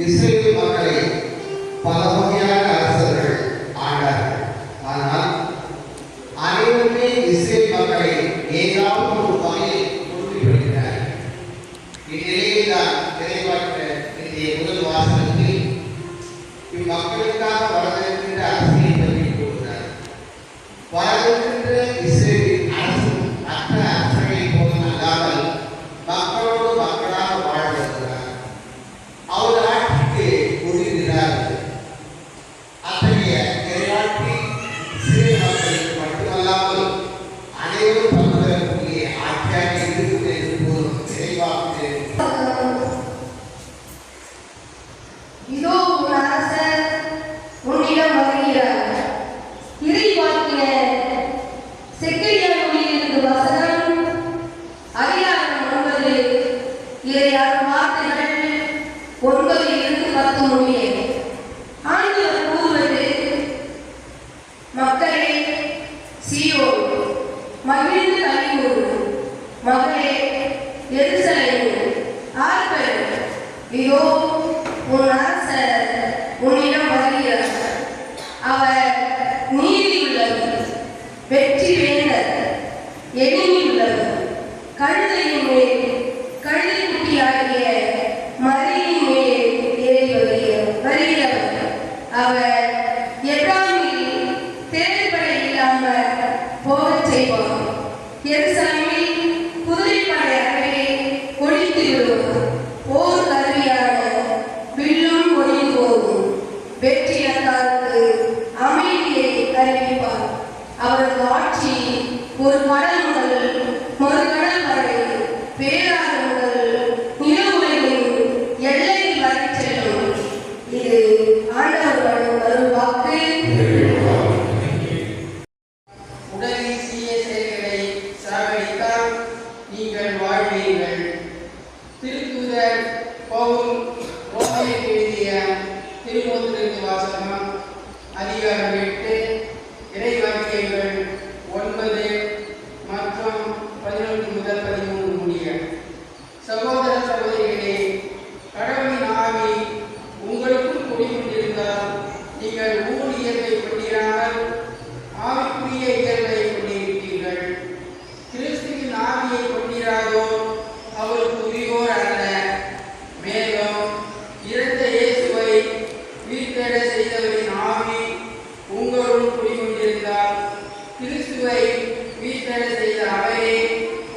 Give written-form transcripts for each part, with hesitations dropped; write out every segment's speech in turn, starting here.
Israel மக்களை பல வகையான அரசர்கள் ஆண்டார்கள். ஆனால் அனைவருமே இஸ்ரேல் மக்களை ஏதாவது ஒரு வகையில் தோல்விப்படுத்தினார். இந்நிலையில் தான் நிறைவாற்ற இன்றைய முதல் வாசகத்தில் இம்மக்களுக்காக வரவிருக்கின்ற அரசியலை பற்றி கூறுகிறார். வரவிருக்கின்ற இஸ்ரேலின் அரசும் மற்ற அரசுகளை போதும் அல்லாமல் மக்களோடு மக்களாக வாழ வருகிறார். அவர் ஆட்சிக்கு உறுதினார். அத்தகைய இறையாட்சி இஸ்ரேல் மக்களுக்கு மட்டுமல்லாமல் அனைவரும் பங்கு பெறக்கூடிய ஆட்சியாக இருக்குது என்று கூறும் நிறைவாக இதோ உன் அரசர் உன்னிடம் வருகிறார். இறைவாக்கினர் செக்கரியாவிலிருந்து வசனம் அதிகாரம் 9 இறையார் வார்த்தைகள் 9-10 முடிய. ஆண்டவர் கூறுவது: மக்களே, சீயோன் மகிழ்ந்து களிகூறு, மகளே எருசலேம் ஆர்ப்பரி. இதோ உன் அரசர் உன்னிடம் வருகிறார். அவர் நீதியுள்ளவர், வெற்றி வேந்தர், எளிமையுள்ளவர், கழுதையின் மேல் கழுதை குட்டியாகிய மரியின் மேல் ஏறி வருகிறவர். அவர் எப்ராமில் தேர்ப்படை இல்லாமல் போகச் செய்வார். எருசலேமில் குதிரைப்படை அருகே ஒழித்து விடுவார். போர் கருவியான வில்லும் ஒழிந்து போகும். வெற்றியாளருக்கு அமைதியை அறிவிப்பார். அவரது ஆட்சி ஒரு கடல் முதல் மறுகடல் வரை, பேராறு முதல் நிலவுலகின் எல்லையில் வரை செல்லும். இது ஆண்டவர் வரும் வாக்கு. உடலில் தீய செயல்களை சாகடித்தால் நீங்கள் வாழ்வீர்கள். திருத்தூதர் பவுல் ரோமேயருக்கு எழுதிய திருமுகத்திலிருந்து வாசகம் அதிகாரம் 8 இறைவாக்கியங்கள் 9 மற்றும் 11 முதல் 13 முடிய. சகோதர சகோதரிகளே, கடவுளின் ஆவி உங்களுக்குள் குடிகொண்டிருந்தால் நீங்கள் ஊர் இயல்பை கொண்டிராமல் ஆவிக்குரிய இயல்பை கொண்டிருக்கிறீர்கள். கிறிஸ்துவின் ஆவியை கொண்டிராதோ அவருக்கு உரியோர் அல்ல. மேலும் இறந்த இயேசுவை உயிர்த்தெழ செய்தவரின் ஆவி உங்களுள் குடிகொண்டிருந்தால் கிறிஸ்துவை உயிர்த்தெழ செய்த அவரே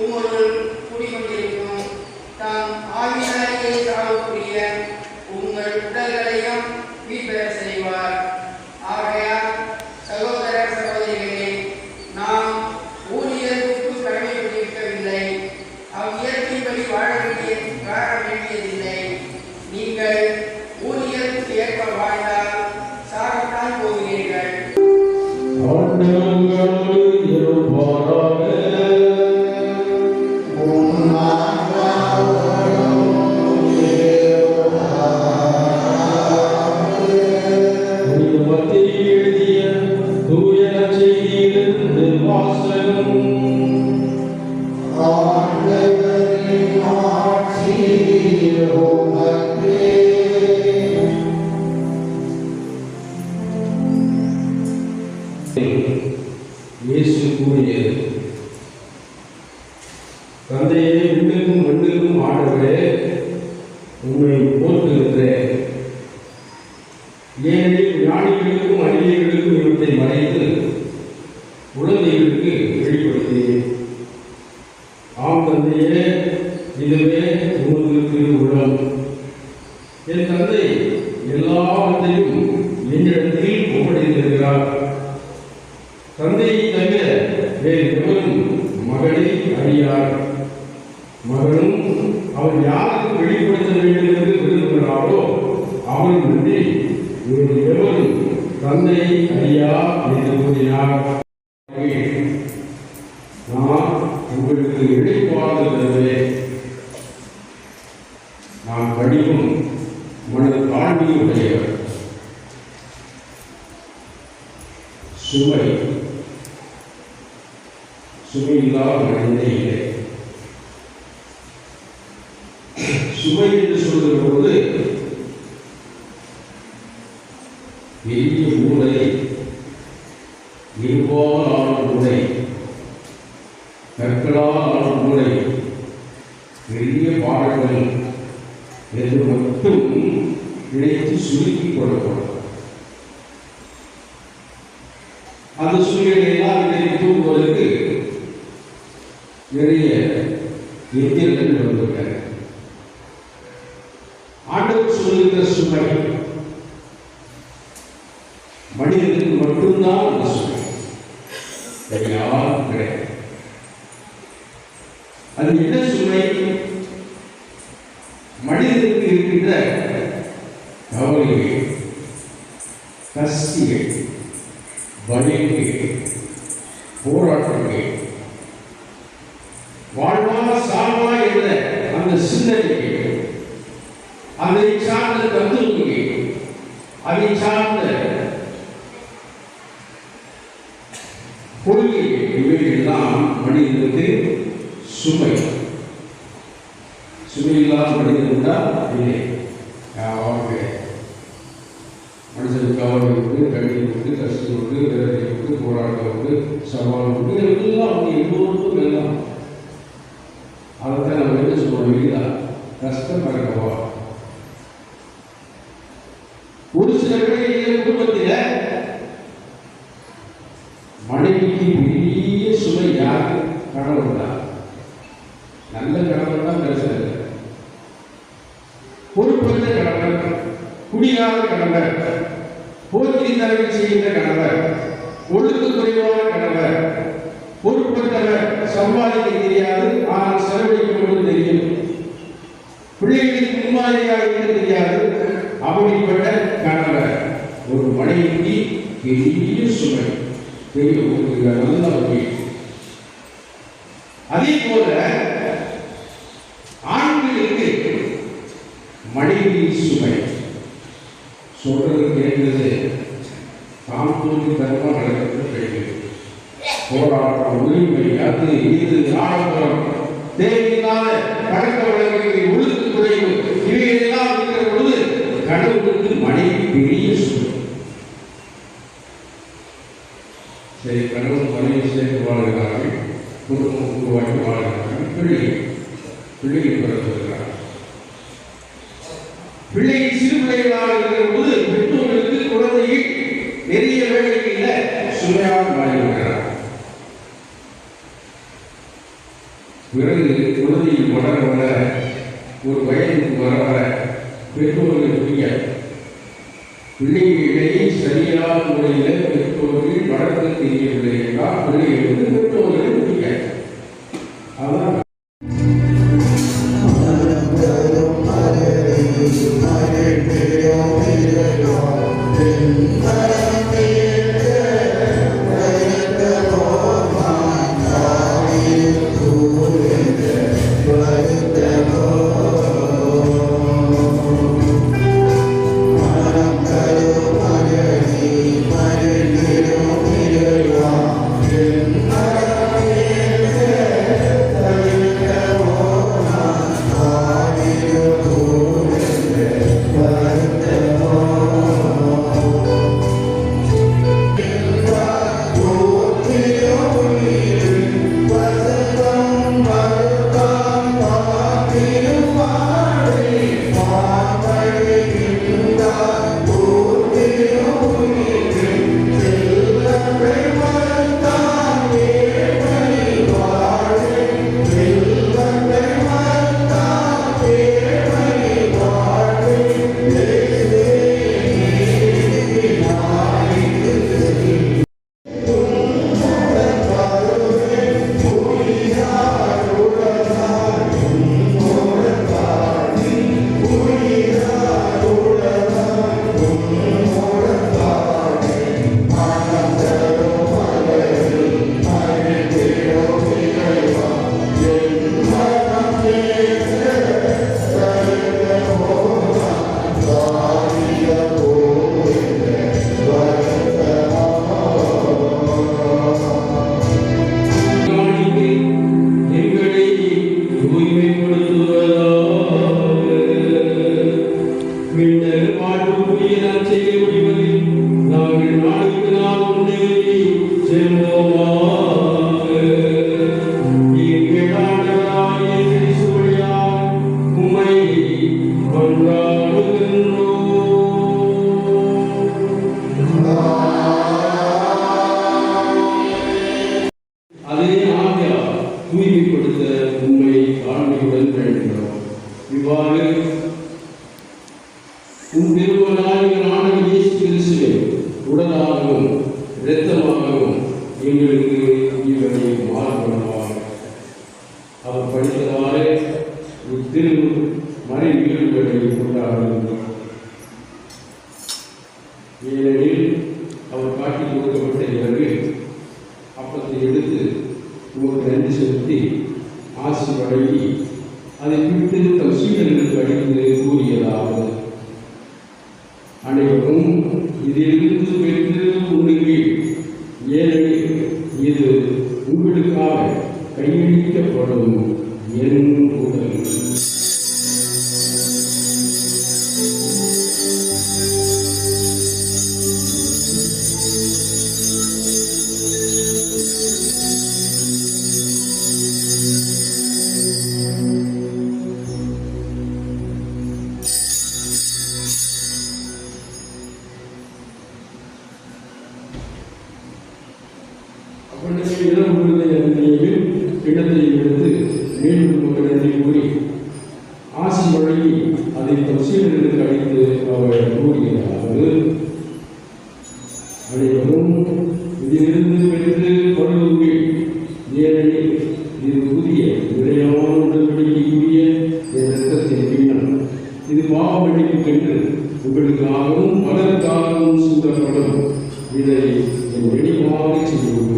உங்களுள் குடிகொண்டிருக்கும். தாம் ஆவியாரியை சாவக்கூடிய உங்கள் உடல்களையும் உயிர்த்தெழ செய்வார். ஆகையால் சகோதர சகோதரிகளே, நாம் ஊழியருக்கு கடமைப்பட்டிருக்கவில்லை, அவ்வியற்கைப்படி வாழ வேண்டியதில்லை. நீங்கள் ஊழியருக்கு ஏற்ப வாழ்ந்தால் சாகத்தான் போகிறீர்கள். இயேசு கூறியது: தந்தையே, விண்ணுக்கும் மண்ணுக்கும் ஆண்டவரே, உம்மை போற்றுகின்றேன். ஏனெனில் ஞானிகளுக்கும் அறிஞர்களுக்கும் இவற்றை மறைத்து குழந்தைகளுக்கு வெளிப்படுத்தினேன். ஆம் தந்தையே, இதுவே உமது திருவுளம். என் தந்தை எல்லாவற்றையும் என்னிடத்தில் ஒப்படைத்திருக்கிறார். தந்தையை தவிர வேறு எவரும் மகனை அறியார். மகனும் அவர் யாருக்கு வெளிப்படுத்த வேண்டும் என்று விரும்புகிறாரோ அவரும் நன்றி வேறு எவரும் தந்தையை அறியார் என்று கூறினார். நான் உங்களுக்கு இழைப்பாறுதல் தருவேன். நான் கடிவும் மனது தாழ்மையுடையவர். சுமையில்லாத மனிதனே இல்லை. சுமை என்று சொல்கிற பொழுது பெரிய மூளை, இரும்பால் ஆன மூளை, கற்களால் ஆன மூளை, பெரிய பாடல்கள் என்று மட்டும் நினைத்து சுருக்கிக் கொள்ளப்படும். அந்த சூழ்நிலையெல்லாம் இன்றைக்கு தூங்குவதற்கு நிறைய எந்திரங்கள் வந்துவிட்டன. ஆண்டவர் சொல்லுகிற சுமை மனிதனுக்கு மட்டும்தான் அந்த சுமை, யாரும் கிடையாது. அது என்ன சுமை? மனிதனுக்கு இருக்கின்ற கவலைகள், கஷ்டிகள், பயங்கள், போராட்டங்கள், வாழ்வா சாவா என்ற அந்த சிந்தனைகள், அதை சார்ந்த தத்துவங்கள், அதை சார்ந்த கொள்கைகள், இவைகள்தான் மனிதனுக்கு சுமை. சுமையில்லாத மனிதன் என்றால் இல்லை, யாரும் கிடையாது. மனுஷனுக்கு கவலை உண்டு, கண்ணீர் உண்டு, கஷ்டம் உண்டு, வேதனை உண்டு, போராட்டம் உண்டு, சவால் உண்டு, எல்லாம் அவங்க எல்லோருக்கும் எல்லாம். அதைத்தான் நம்ம என்ன சொல்றோம் இல்லையா? கஷ்டம் பறக்கவா. ஒரு சில வேளைகளில் குடும்பத்தில் மனைவிக்கு பெரிய சுமை யாரு? கணவன் தான். நல்ல கணவன் தான் பிரச்சனை இல்லை. பொறுப்பற்ற கணவர், குடியாத கணவர், போக்கிரி தலைமை செய்கின்ற கணவர், ஒழுங்கு குறைவான கணவர், பொறுப்பற்றவர், சம்பாதிக்க தெரியாது ஆனால் செலவழிக்க தெரியும், பிள்ளைகளுக்கு முன்மாதிரியாக இருக்க தெரியாது, அப்படிப்பட்ட கணவர் ஒரு மனைவிக்கு பெரிய சுமை, பெரிய நல்ல வகை. அதே போல ஆண்களுக்கு மனைவி சுமை. சொல்றது கேட்கிறது காம்பூரி தர்மம் நடக்கிறது கிடைக்கிறது. போராட்டம், உரிமை, அது இது ஆடம்பரம், தேவையில்லாத பழக்க வழக்கங்களை, ஒழுங்கு குறைவு, இவையெல்லாம் இருக்கிற பொழுது கடவுளுக்கு மனைவி பெரிய சுமை. சரி, கடவுள் மனைவி சேர்த்து வாழ்கிறார்கள், குடும்பம் உருவாக்கி வாழ்கிறார்கள், பிள்ளைகள் பிறந்திருக்கிறார்கள். பிள்ளைகள் சிறு பிள்ளைகளாக இருக்கிற போது பெற்றோர்களுக்கு குழந்தைகள் நிறைய வேலைகளில் சுமையாக மாறிவிடுகிறார். பிறகு குழந்தைகள் வளர வளர, ஒரு வயதுக்கு வர வர பெற்றோர்களுக்கு பிள்ளைகளை சரியான முறையில் பெற்றோர்கள் வளர்க்க தெரியவில்லை என்றால் பிள்ளைகளுக்கு பெற்றோர்கள் பிடிக்காது. அதான் செய்ய முடிவதில் அதே ஆவியா தூய்மைப்படுத்த உண்மை தாழ்மையுடன் வேண்டுகிறோம். இவ்வாறு உன் திருமணான இயேசு கிறிஸ்துவை உடலாகவும் இரத்தமாகவும் எங்களுக்கு இவரை மாறுபடுவார். அவர் படித்தவாறு இத்திரு மறை நிகழ்வுகளை கொண்டாடுகின்றோம். ஏனெனில் அவர் காட்டிக் கொடுக்கப்பட்ட பிறகு அப்பத்தை எடுத்து உமக்கு நன்றி செலுத்தி ஆசி வழங்கி அதை பிடித்து தம் சீடர்களுக்கு அளித்து கூறியதாவது: அனைவரும் இதிலிருந்து பெற்று உண்ணுங்கள், ஏனெனில் இது உங்களுக்காக கையளிக்கப்படும் என் உடல். கிணத்தை எடுத்து மீண்டும் ஒரு நன்றி கூறி ஆசி வழங்கி அதை தம் சீடர்களுக்கு அளித்து அவர் கூறியதாவது: அனைவரும் இதிலிருந்து பெற்று கொள்ளுங்கள், ஏனெனில் இது புதிய நிலையான உடன்படிக்கைக்குரிய என் இரத்தத்தின் கிண்ணம். இது பாவ மன்னிப்புக்கென்று உங்களுக்காகவும் பலருக்காகவும் சூழப்படும். இதை என் நினைவாக செய்யும்.